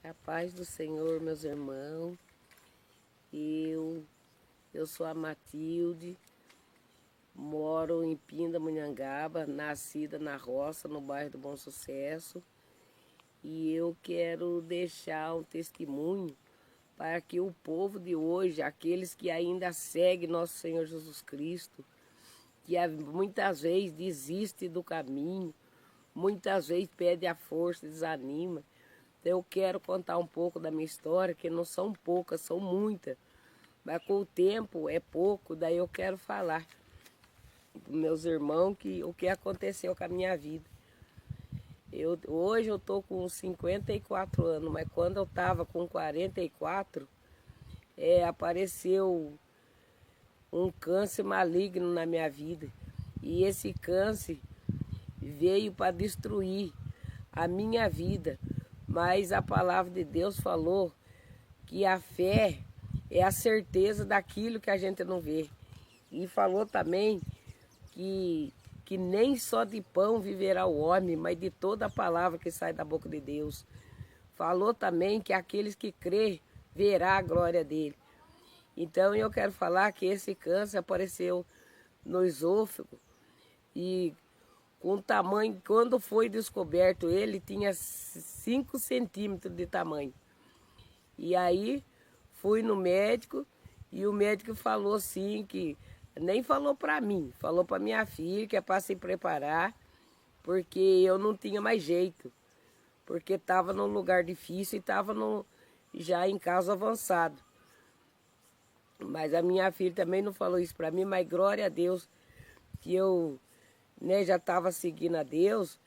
A paz do Senhor, meus irmãos. Eu sou a Matilde, moro em Pindamonhangaba, nascida na roça, no bairro do Bom Sucesso. E eu quero deixar um testemunho para que o povo de hoje, aqueles que ainda seguem nosso Senhor Jesus Cristo, que muitas vezes desiste do caminho, muitas vezes perde a força, desanima. Então eu quero contar um pouco da minha história, que não são poucas, são muitas. Mas com o tempo é pouco, daí eu quero falar para meus irmãos o que aconteceu com a minha vida. Hoje eu estou com 54 anos, mas quando eu estava com 44, apareceu um câncer maligno na minha vida. E esse câncer veio para destruir a minha vida. Mas a palavra de Deus falou que a fé é a certeza daquilo que a gente não vê. E falou também que nem só de pão viverá o homem, mas de toda a palavra que sai da boca de Deus. Falou também que aqueles que crê verá a glória dele. Então eu quero falar que esse câncer apareceu no esôfago e com tamanho, quando foi descoberto ele tinha 5 centímetros de tamanho. E aí fui no médico e o médico falou assim que nem falou para mim, falou para minha filha que é para se preparar, porque eu não tinha mais jeito, porque estava num lugar difícil e estava já em caso avançado. Mas a minha filha também não falou isso para mim, mas glória a Deus que eu já estava seguindo a Deus.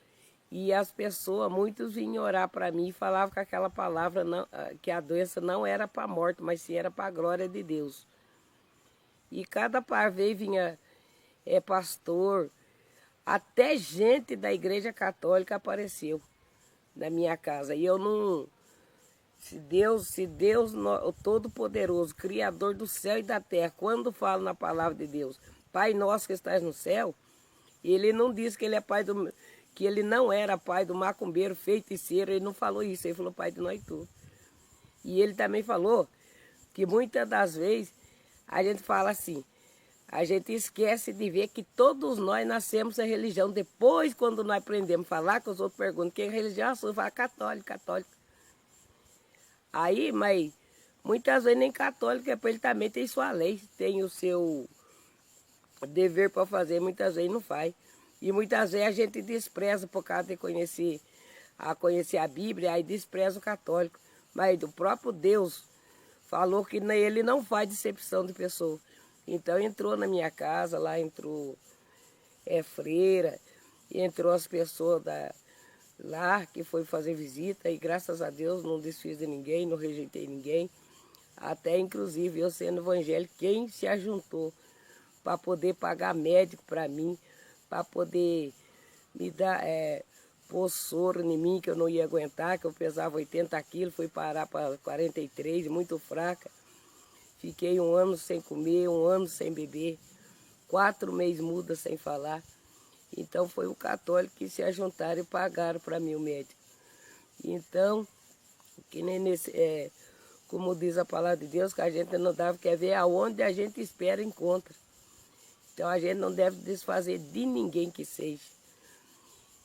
E as pessoas, muitos vinham orar para mim e falavam que aquela palavra, não, que a doença não era para a morte, mas sim era para a glória de Deus. E cada vez vinha pastor, até gente da igreja católica apareceu na minha casa. E eu não... Se Deus o Todo-Poderoso, Criador do céu e da terra, quando fala na palavra de Deus, Pai nosso que estás no céu, ele não diz que ele é pai do... que ele não era pai do macumbeiro, feiticeiro, ele não falou isso, ele falou pai de nós todos. E ele também falou que muitas das vezes a gente fala assim, a gente esquece de ver que todos nós nascemos em religião. Depois, quando nós aprendemos a falar, que os outros perguntam que religião é a sua, fala católico, católico. Aí, mas muitas vezes nem católico, ele também tem sua lei, tem o seu dever para fazer, muitas vezes não faz. E muitas vezes a gente despreza por causa de conhecer a Bíblia, aí despreza o católico. Mas o próprio Deus falou que ele não faz decepção de pessoa. Então entrou na minha casa, lá entrou freira, entrou as pessoas lá que foi fazer visita e graças a Deus não desfiz de ninguém, não rejeitei ninguém. Até inclusive eu sendo evangélico, quem se ajuntou para poder pagar médico para mim, para poder me dar, pôr soro em mim, que eu não ia aguentar, que eu pesava 80 quilos, fui parar para 43, muito fraca. Fiquei 1 ano sem comer, 1 ano sem beber, 4 meses muda sem falar. Então foi o católico que se ajuntaram e pagaram para mim o médico. Então, que nem como diz a palavra de Deus, que a gente não deve quer ver aonde a gente espera encontra. Então a gente não deve desfazer de ninguém que seja.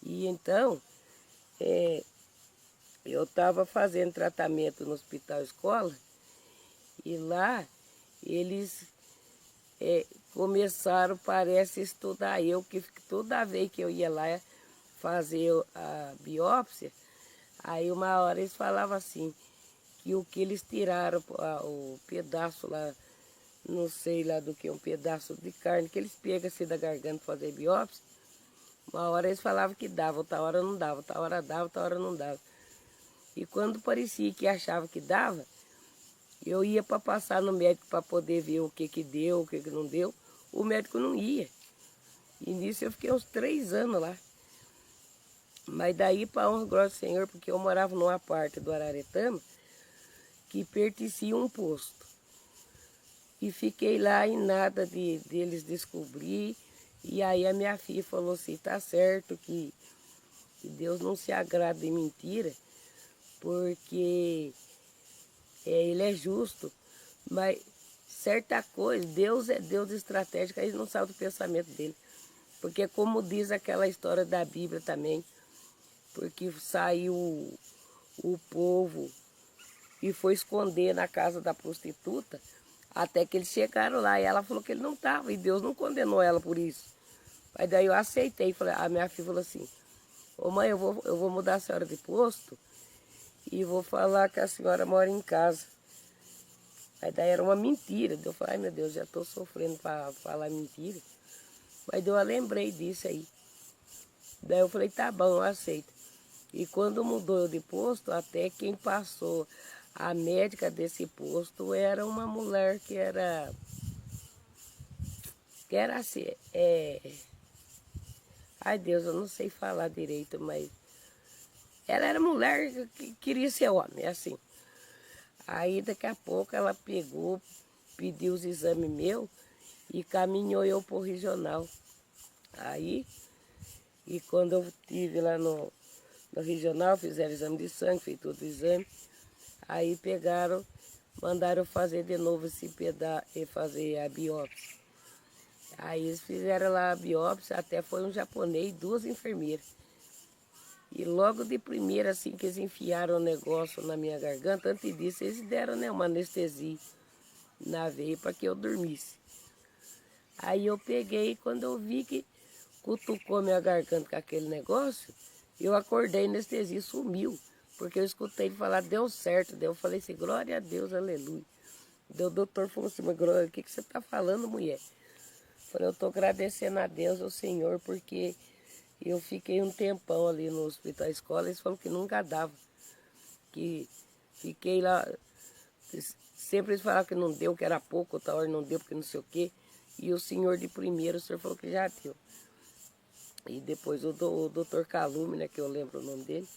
E então, eu estava fazendo tratamento no hospital escola e lá eles começaram, parece, a estudar. Eu que toda vez que eu ia lá fazer a biópsia, aí uma hora eles falavam assim, que o que eles tiraram, o pedaço lá, não sei lá do que, um pedaço de carne que eles pegam assim da garganta para fazer biópsia, uma hora eles falavam que dava, outra hora não dava, outra hora dava, outra hora não dava. E quando parecia que achava que dava, eu ia para passar no médico para poder ver o que deu, o que não deu. O médico não ia. E nisso eu fiquei uns 3 anos lá. Mas daí, para honra e glória do Senhor, porque eu morava numa parte do Araretama que pertencia a um posto. E fiquei lá e nada deles descobrir. E aí a minha filha falou assim, tá certo que que Deus não se agrada em mentira, porque Ele é justo, mas certa coisa, Deus é Deus estratégico, a gente não sabe do pensamento dele. Porque como diz aquela história da Bíblia também, porque saiu o povo e foi esconder na casa da prostituta, até que eles chegaram lá e ela falou que ele não estava, e Deus não condenou ela por isso. Aí daí eu aceitei, falei, a minha filha falou assim, ô mãe, eu vou mudar a senhora de posto e vou falar que a senhora mora em casa. Aí daí era uma mentira, eu falei, ai meu Deus, já estou sofrendo para falar mentira. Mas daí eu lembrei disso aí. Daí eu falei, tá bom, eu aceito. E quando mudou eu de posto, até quem passou a médica desse posto era uma mulher que era assim, ai Deus, eu não sei falar direito, mas ela era mulher que queria ser homem, assim. Aí daqui a pouco ela pegou, pediu os exames meus e caminhou eu pro regional. Aí, e quando eu estive lá no regional, fizeram exame de sangue, fez todo o exame. Aí pegaram, mandaram fazer de novo esse pedaço e fazer a biópsia. Aí eles fizeram lá a biópsia, até foi um japonês e 2 enfermeiras. E logo de primeira, assim, que eles enfiaram o negócio na minha garganta, antes disso, eles deram, né, uma anestesia na veia para que eu dormisse. Aí eu peguei, quando eu vi que cutucou minha garganta com aquele negócio, eu acordei, a anestesia sumiu, porque eu escutei ele falar, deu certo. Daí eu falei assim, glória a Deus, aleluia. Daí o doutor falou assim, mas glória, o que você está falando, mulher? Eu falei, eu estou agradecendo a Deus, ao Senhor, porque eu fiquei um tempão ali no hospital escola, eles falaram que nunca dava, que fiquei lá, sempre eles falavam que não deu, que era pouco, outra hora não deu, porque não sei o quê, e o senhor de primeiro, o senhor falou que já deu. E depois o doutor Calume, né, que eu lembro o nome dele,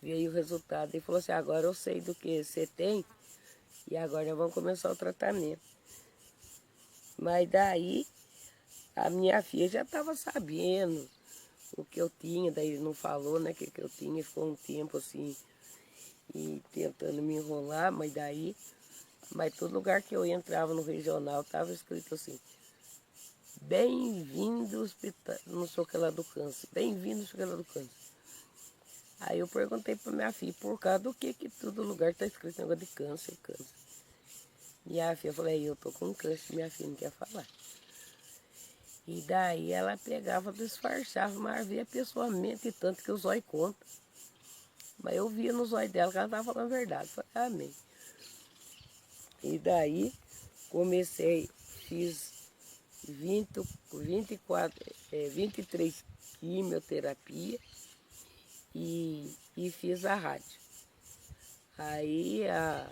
veio o resultado e falou assim, agora eu sei do que você tem e agora vamos começar o tratamento. Mas daí a minha filha já estava sabendo o que eu tinha, daí ele não falou, né, que eu tinha, ficou um tempo assim, e tentando me enrolar, mas todo lugar que eu entrava no regional estava escrito assim, bem-vindo ao hospital, não sei o que lá do câncer, bem-vindo ao hospital do câncer. Aí eu perguntei para minha filha, por causa do que todo lugar está escrito negócio de câncer, câncer. Minha filha falou, eu tô com câncer, minha filha não quer falar. E daí ela pegava, disfarçava, mas via pessoalmente, tanto que os olhos contam. Mas eu via nos olhos dela que ela estava falando a verdade. Falei, amém. E daí comecei, fiz 23 quimioterapia e fiz a rádio. Aí a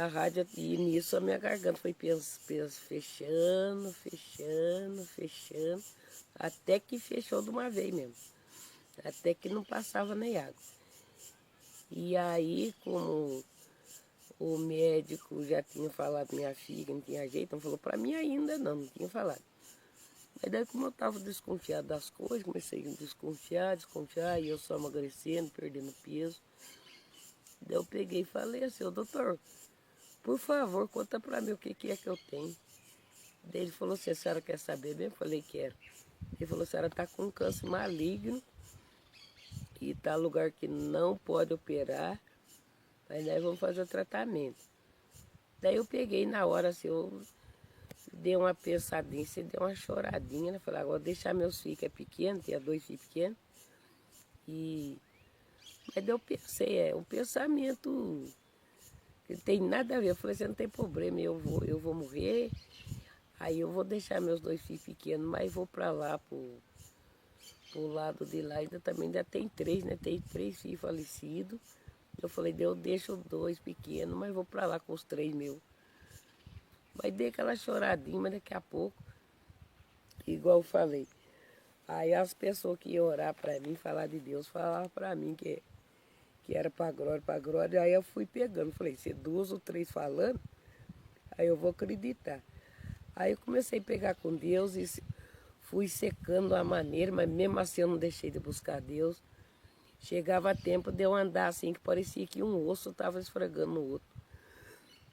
rádio, e nisso a minha garganta foi fechando, até que fechou de uma vez mesmo. Até que não passava nem água. E aí, como o médico já tinha falado pra minha filha que não tinha jeito, não falou para mim ainda não tinha falado. Mas daí como eu estava desconfiado das coisas, comecei a desconfiar, e eu só emagrecendo, perdendo peso. Daí eu peguei e falei assim, ô doutor, por favor, conta para mim o que é que eu tenho. Daí ele falou assim, a senhora quer saber mesmo? Eu falei, quero. Ele falou, a senhora está com câncer maligno e está em lugar que não pode operar, mas nós vamos fazer o tratamento. Daí eu peguei na hora, assim, eu dei uma pensadinha, você deu uma choradinha, né? Falei, agora deixar meus filhos que é pequeno, tinha 2 filhos pequenos. Mas daí eu pensei, um pensamento que não tem nada a ver. Eu falei, você não tem problema, eu vou morrer, aí eu vou deixar meus 2 filhos pequenos, mas vou para lá, pro lado de lá, ainda tem 3, né? Tem 3 filhos falecidos. Eu falei, eu deixo 2 pequenos, mas vou para lá com os 3 meus. Mas dei aquela choradinha, mas daqui a pouco, igual eu falei, aí as pessoas que iam orar para mim, falar de Deus, falavam para mim que era para glória, aí eu fui pegando, falei, se 2 ou 3 falando, aí eu vou acreditar. Aí eu comecei a pegar com Deus e fui secando a maneira, mas mesmo assim eu não deixei de buscar Deus. Chegava tempo de eu andar assim, que parecia que um osso estava esfregando no outro.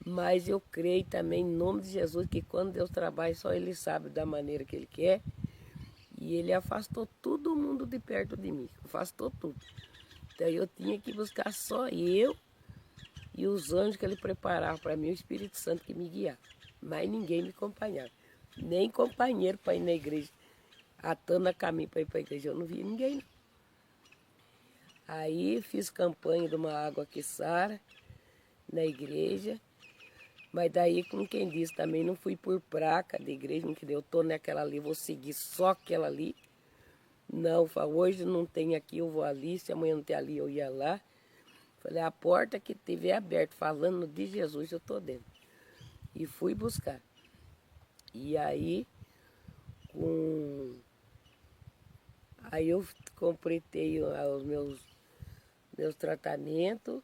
Mas eu creio também, em nome de Jesus, que quando Deus trabalha, só Ele sabe da maneira que Ele quer. E Ele afastou todo mundo de perto de mim, afastou tudo. Então eu tinha que buscar só eu e os anjos que Ele preparava para mim, o Espírito Santo que me guiava. Mas ninguém me acompanhava, nem companheiro para ir na igreja, atando a caminho para ir para a igreja, eu não via ninguém, não. Aí fiz campanha de uma água que sara na igreja, mas daí, como quem diz, também não fui por praca de igreja, não que eu estou naquela ali, vou seguir só aquela ali. Não, hoje não tem aqui, eu vou ali, se amanhã não tem ali, eu ia lá. Falei, a porta que tiver aberta, falando de Jesus, eu estou dentro. E fui buscar. E aí, aí eu completei os meus tratamentos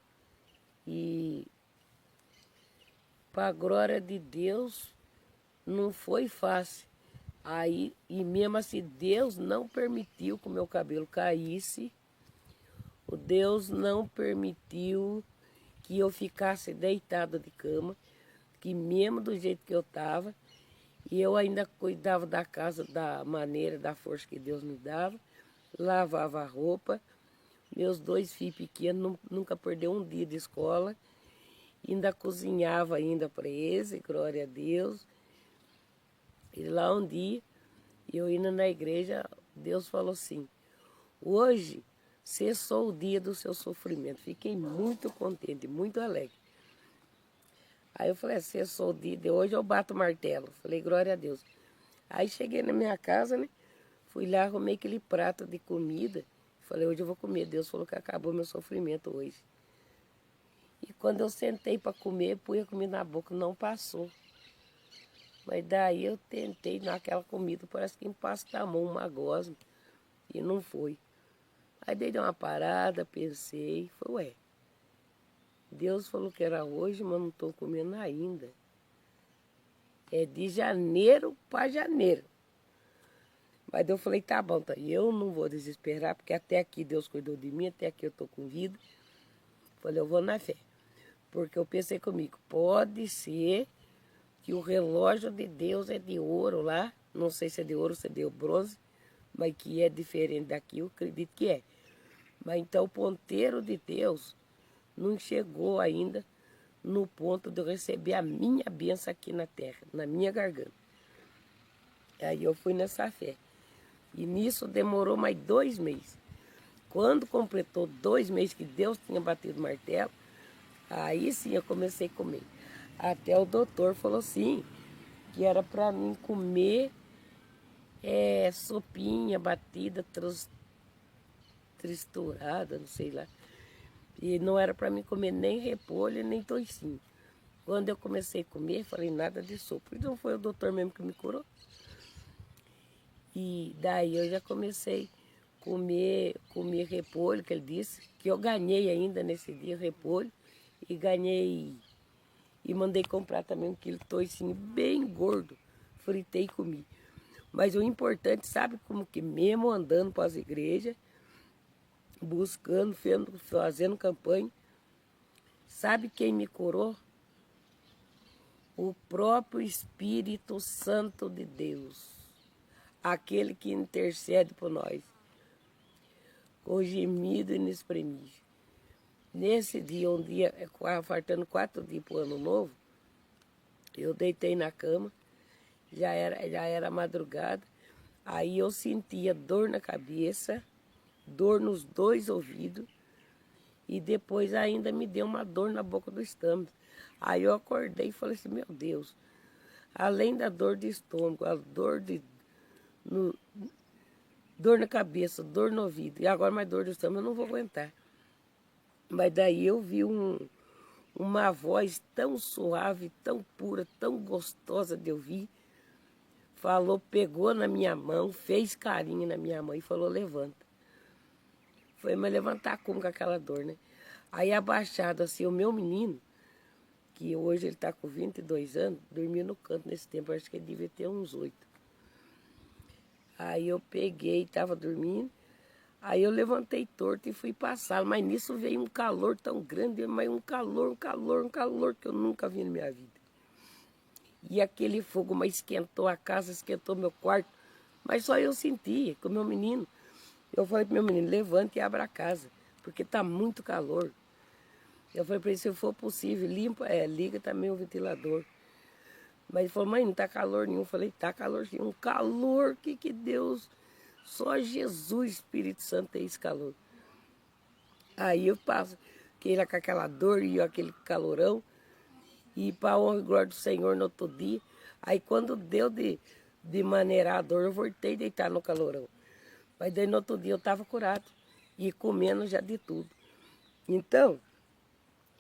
e, para a glória de Deus, não foi fácil. Aí, e mesmo assim, Deus não permitiu que o meu cabelo caísse. O Deus não permitiu que eu ficasse deitada de cama, que mesmo do jeito que eu estava, e eu ainda cuidava da casa da maneira, da força que Deus me dava, lavava a roupa, meus 2 filhos pequenos nunca perdeu um dia de escola, ainda cozinhava ainda para eles, glória a Deus. E lá um dia, eu indo na igreja, Deus falou assim, hoje cessou o dia do seu sofrimento. Fiquei muito contente, muito alegre. Aí eu falei, cessou o dia de hoje, eu bato o martelo. Falei, glória a Deus. Aí cheguei na minha casa, né? Fui lá, arrumei aquele prato de comida. Falei, hoje eu vou comer. Deus falou que acabou meu sofrimento hoje. E quando eu sentei para comer, pus a comida na boca, não passou. Mas daí eu tentei naquela comida, parece que empastamou uma gosma. E não foi. Aí dei uma parada, pensei, falei, ué, Deus falou que era hoje, mas não estou comendo ainda. É de janeiro para janeiro. Mas eu falei, tá bom, tá, eu não vou desesperar, porque até aqui Deus cuidou de mim, até aqui eu estou com vida. Falei, eu vou na fé. Porque eu pensei comigo, pode ser que o relógio de Deus é de ouro lá, não sei se é de ouro ou se é de bronze, mas que é diferente daqui, eu acredito que é. Mas então o ponteiro de Deus não chegou ainda no ponto de eu receber a minha bênção aqui na terra, na minha garganta. Aí eu fui nessa fé. E nisso demorou mais 2 meses. Quando completou 2 meses que Deus tinha batido o martelo, aí sim eu comecei a comer. Até o doutor falou assim, que era para mim comer sopinha batida, tristurada, não sei lá. E não era para mim comer nem repolho, nem toicinho. Quando eu comecei a comer, falei nada de sopa. E não foi o doutor mesmo que me curou. E daí eu já comecei a comer repolho, que ele disse, que eu ganhei ainda nesse dia repolho. E ganhei, e mandei comprar também 1 quilo de toicinho bem gordo. Fritei e comi. Mas o importante, sabe como que mesmo andando para as igrejas, buscando, fazendo campanha, sabe quem me curou? O próprio Espírito Santo de Deus, aquele que intercede por nós, com gemido inexprimível. Nesse dia, faltando 4 dias para o ano novo, eu deitei na cama, já era madrugada, aí eu sentia dor na cabeça, dor nos 2 ouvidos, e depois ainda me deu uma dor na boca do estômago. Aí eu acordei e falei assim, meu Deus, além da dor de estômago, a dor na cabeça, dor no ouvido, e agora mais dor do estômago, eu não vou aguentar. Mas daí eu vi uma voz tão suave, tão pura, tão gostosa de ouvir, falou, pegou na minha mão, fez carinho na minha mão e falou, levanta. Foi, mas levantar como com aquela dor, né? Aí abaixado assim, o meu menino, que hoje ele está com 22 anos, dormia no canto nesse tempo, acho que ele devia ter uns 8. Aí eu peguei, estava dormindo. Aí eu levantei torto e fui passar. Mas nisso veio um calor tão grande, mas um calor que eu nunca vi na minha vida. E aquele fogo, mas esquentou a casa, esquentou meu quarto. Mas só eu sentia, com o meu menino. Eu falei pro meu menino, levanta e abra a casa, porque tá muito calor. Eu falei para ele, se for possível, liga também o ventilador. Mas ele falou, mãe, não tá calor nenhum. Eu falei, tá calor sim. Um calor que Deus, só Jesus, Espírito Santo, tem esse calor. Aí eu passo, com aquela dor e aquele calorão. E para a honra e glória do Senhor no outro dia. Aí quando deu de maneirar a dor, eu voltei a deitar no calorão. Mas daí no outro dia eu estava curado. E comendo já de tudo. Então,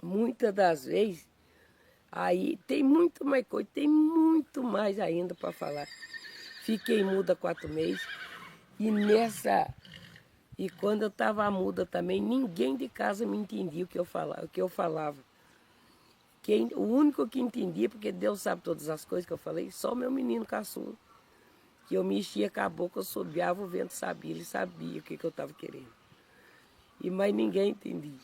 muitas das vezes, aí tem muito mais coisa, tem muito mais ainda para falar. Fiquei muda 4 meses. E quando eu estava muda também, ninguém de casa me entendia o que eu falava. O único que entendia, porque Deus sabe todas as coisas que eu falei, só o meu menino caçula. Que eu mexia com a boca, eu sobeava, o vento sabia, ele sabia o que eu estava querendo. Mas ninguém entendia.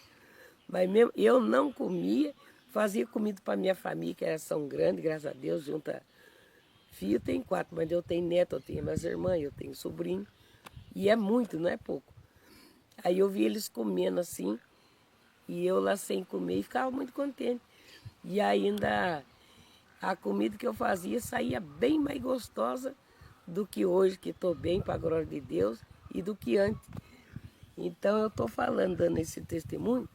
Mas mesmo eu não comia, fazia comida para minha família, que era São Grande, graças a Deus, junta. Filho tem 4, mas eu tenho neto, eu tenho minhas irmãs, eu tenho sobrinho. E é muito, não é pouco. Aí eu vi eles comendo assim, e eu lá sem comer, e ficava muito contente. E ainda a comida que eu fazia saía bem mais gostosa do que hoje, que estou bem, para a glória de Deus, e do que antes. Então eu estou falando, dando esse testemunho,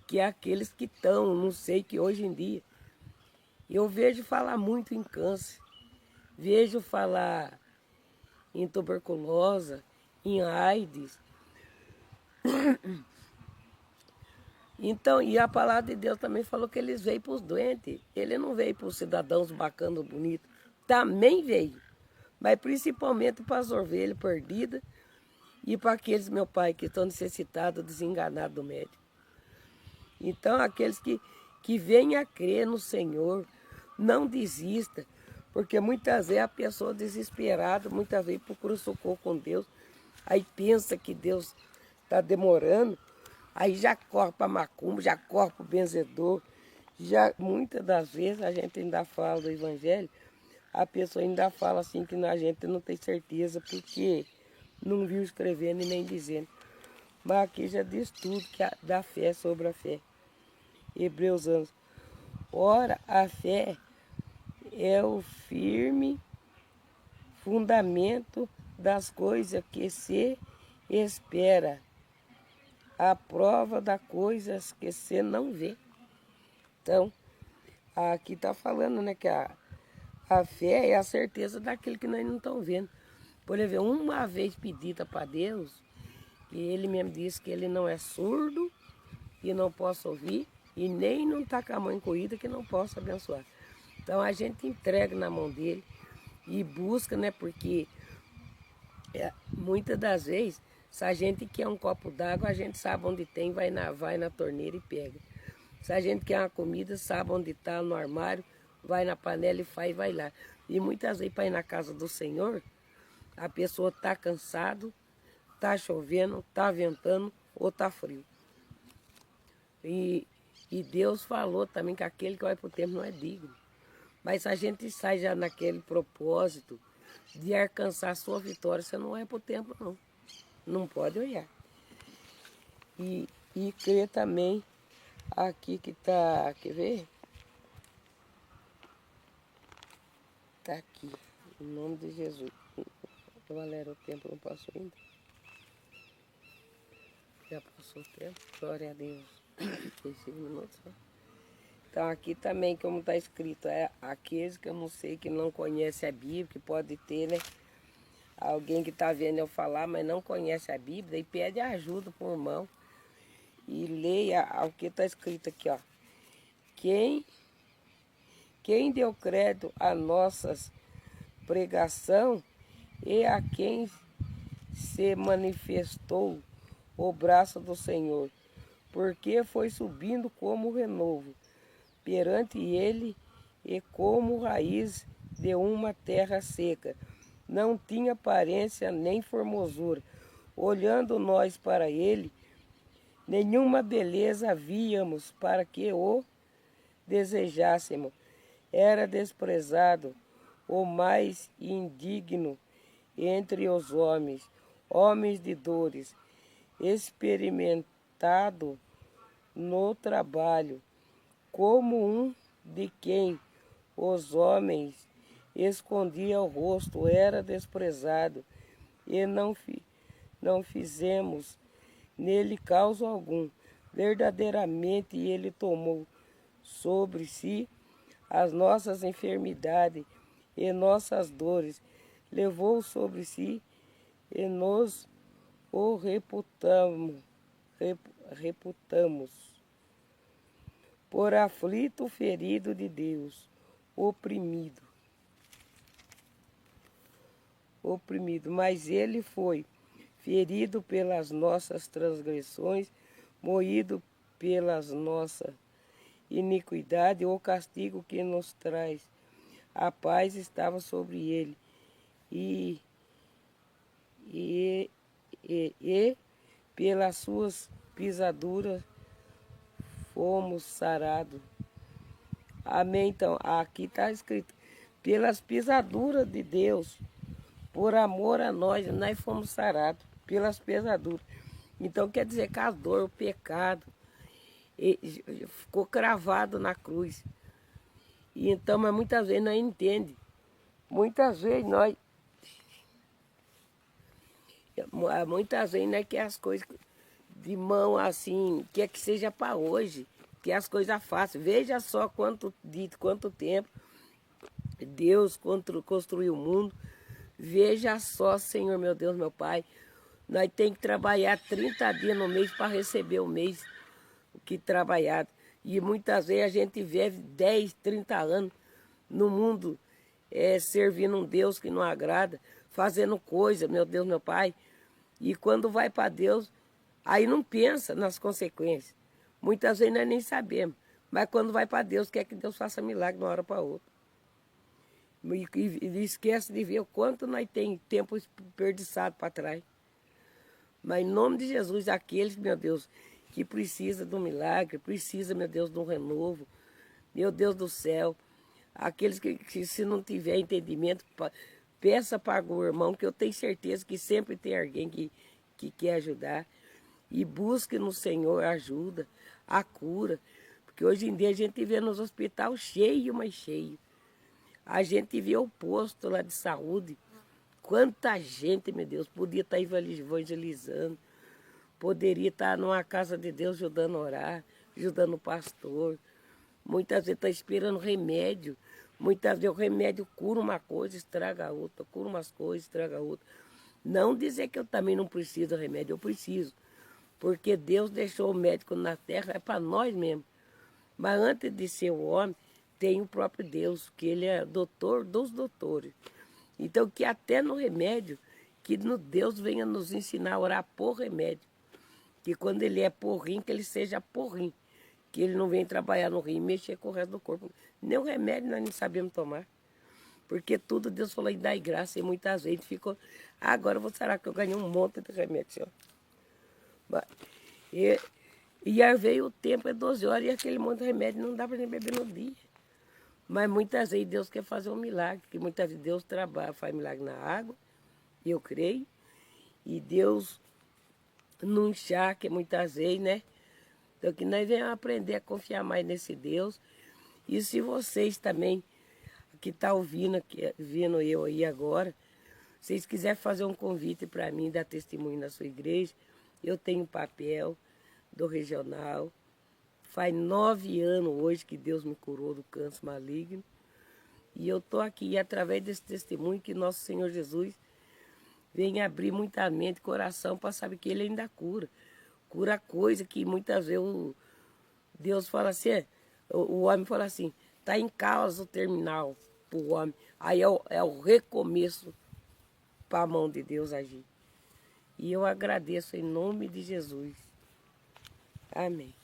que é aqueles que estão, não sei, que hoje em dia, eu vejo falar muito em câncer, vejo falar em tuberculose, em AIDS. Então, e a palavra de Deus também falou que eles veio para os doentes. Ele não veio para os cidadãos bacanos, bonitos. Também veio. Mas principalmente para as ovelhas perdidas e para aqueles, meu pai, que estão necessitados, desenganados do médico. Então, aqueles que vêm a crer no Senhor, não desista. Porque muitas vezes a pessoa desesperada, muitas vezes procura socorro com Deus. Aí pensa que Deus está demorando. Aí já corre para macumba, já corre para o benzedor. Muitas das vezes a gente ainda fala do evangelho, a pessoa ainda fala assim que a gente não tem certeza porque não viu escrevendo e nem dizendo. Mas aqui já diz tudo que da fé sobre a fé. Hebreus 11. Ora, a fé é o firme fundamento das coisas que se espera, a prova das coisas que você não vê. Então, aqui está falando, né, que a fé é a certeza daquilo que nós não estamos vendo. Por exemplo, uma vez pedida para Deus, que ele mesmo disse que ele não é surdo, que não possa ouvir, e nem não está com a mão encolhida, que não possa abençoar. Então, a gente entrega na mão dele e busca, né, porque muitas das vezes, se a gente quer um copo d'água, a gente sabe onde tem, vai na torneira e pega. Se a gente quer uma comida, sabe onde está, no armário, vai na panela e faz e vai lá. E muitas vezes para ir na casa do Senhor, a pessoa está cansado, está chovendo, está ventando ou está frio. E Deus falou também que aquele que vai para o templo não é digno. Mas se a gente sai já naquele propósito de alcançar a sua vitória, você não vai para o templo não. Não pode olhar. E crer também aqui que está, quer ver? Está aqui, em nome de Jesus. Valéria, o tempo não passou ainda? Já passou o tempo? Glória a Deus. 5 minutos só. Então aqui também, como está escrito, é aqueles que eu não sei, que não conhecem a Bíblia, que pode ter, né? Alguém que está vendo eu falar, mas não conhece a Bíblia, e pede ajuda para o irmão. E leia o que está escrito aqui, ó. Quem deu crédito a nossas pregação e a quem se manifestou o braço do Senhor, porque foi subindo como renovo perante ele e como raiz de uma terra seca, não tinha aparência nem formosura. Olhando nós para ele, nenhuma beleza víamos para que o desejássemos. Era desprezado, o mais indigno entre os homens, homens de dores, experimentado no trabalho, como um de quem os homens escondiam o rosto, era desprezado, e não fizemos nele causa algum. Verdadeiramente ele tomou sobre si as nossas enfermidades e nossas dores, levou sobre si e nos o reputamos. Por aflito, ferido de Deus, oprimido, mas ele foi ferido pelas nossas transgressões, moído pelas nossas iniquidades, o castigo que nos traz a paz estava sobre ele, e pelas suas pisaduras fomos sarados. Amém? Então, aqui está escrito, pelas pisaduras de Deus, por amor a nós fomos sarados, pelas pisaduras. Então, quer dizer que a dor, o pecado, ficou cravado na cruz. E então, mas muitas vezes nós não entendemos. Muitas vezes nós quer as coisas de mão assim, quer que seja para hoje, que as coisas fáceis. Veja só quanto tempo Deus construiu o mundo. Veja só, Senhor, meu Deus, meu Pai, nós temos que trabalhar 30 dias no mês para receber o mês que trabalhado. E muitas vezes a gente vive 10, 30 anos no mundo servindo um Deus que não agrada, fazendo coisa, meu Deus, meu Pai. E quando vai para Deus, aí não pensa nas consequências. Muitas vezes nós nem sabemos. Mas quando vai para Deus, quer que Deus faça milagre de uma hora para outra. E esquece de ver o quanto nós temos tempo desperdiçado para trás. Mas em nome de Jesus, aqueles, meu Deus, que precisa de um milagre, precisa, meu Deus, de um renovo, meu Deus do céu, aqueles que se não tiver entendimento, peça para o irmão, que eu tenho certeza que sempre tem alguém que quer ajudar, e busque no Senhor a ajuda, a cura, porque hoje em dia a gente vê nos hospitais cheio, mas cheio. A gente vê o posto lá de saúde, quanta gente, meu Deus, podia estar evangelizando, poderia estar numa casa de Deus ajudando a orar, ajudando o pastor. Muitas vezes está esperando remédio. Muitas vezes o remédio cura uma coisa, estraga a outra, cura umas coisas, estraga a outra. Não dizer que eu também não preciso de remédio, eu preciso. Porque Deus deixou o médico na terra, é para nós mesmos. Mas antes de ser o homem, tem o próprio Deus, que ele é doutor dos doutores. Então, que até no remédio, que Deus venha nos ensinar a orar por remédio. Que quando ele é por rim, que ele seja por rim. Que ele não venha trabalhar no rim e mexer com o resto do corpo. Nem o remédio nós não sabemos tomar. Porque tudo Deus falou em dar graça. E muitas vezes ficou, agora será que eu ganhei um monte de remédio, senhor? E aí veio o tempo, é 12 horas, e aquele monte de remédio não dá para nem beber no dia. Mas muitas vezes Deus quer fazer um milagre, que muitas vezes Deus trabalha, faz milagre na água, eu creio, e Deus no encharque muitas vezes, né? Então que nós venhamos aprender a confiar mais nesse Deus. E se vocês também, que estão vindo eu aí agora, se vocês quiserem fazer um convite para mim, dar testemunho na sua igreja, eu tenho papel do regional. Faz 9 anos hoje que Deus me curou do câncer maligno. E eu estou aqui, e através desse testemunho, que nosso Senhor Jesus venha abrir muita mente e coração para saber que Ele ainda cura. Cura coisa que muitas vezes Deus fala assim, o homem fala assim, está em causa terminal para o homem. Aí é o recomeço para a mão de Deus agir. E eu agradeço em nome de Jesus. Amém.